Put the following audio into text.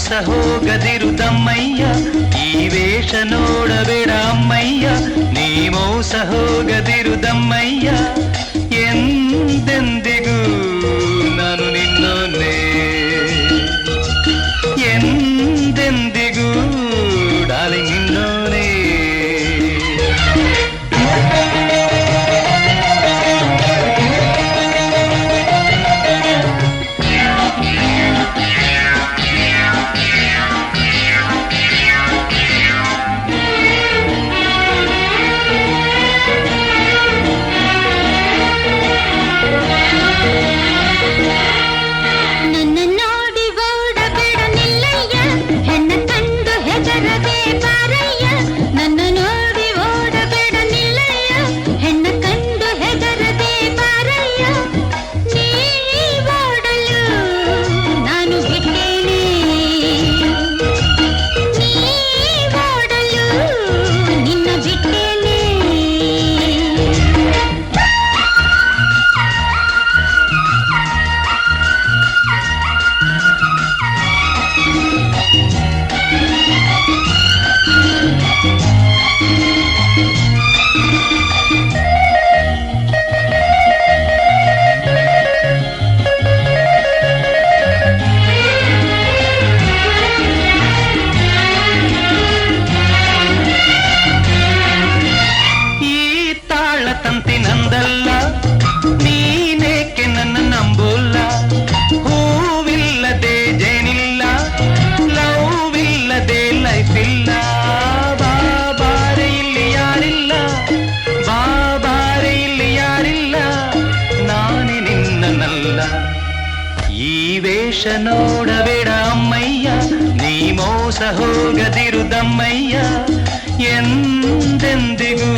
ಮೋಸ ಹೋಗದಿರುದಮ್ಮಯ್ಯ, ಈ ವೇಷ ನೋಡಬೇಡ ಅಮ್ಮಯ್ಯ, ನೀ ಮೋಸ ಹೋಗದಿರುದಮ್ಮಯ್ಯ. ಎಂದೆಂದಿಗೂ ನಾನು ನಿನ್ನೋನೆ, ಎಂದೆಂದಿಗೂ ಡಾರ್ಲಿಂಗ್ ನಿನ್ನೋನೆ. ತಂತಿನಂದಲ್ಲ ನೀನೇಕೆ ನನ್ನ ನಂಬೋಲ್ಲ, ಹೂವಿಲ್ಲದೆ ಜೇನಿಲ್ಲ, ಲವ್ ಇಲ್ಲದೆ ಲೈಫ್ ಇಲ್ಲ. ಬಾಬಾರೆ ಇಲ್ಲಿ ಯಾರಿಲ್ಲ, ಬಾಬಾರೆ ಇಲ್ಲಿ ಯಾರಿಲ್ಲ, ನಾನೇ ನಿನ್ನನಲ್ಲ. ಈ ವೇಷ ನೋಡಬೇಡ ಅಮ್ಮಯ್ಯ, ನೀ ಮೋಸ ಹೋಗದಿರುದಮ್ಮಯ್ಯ, ಎಂದೆಂದಿಗೂ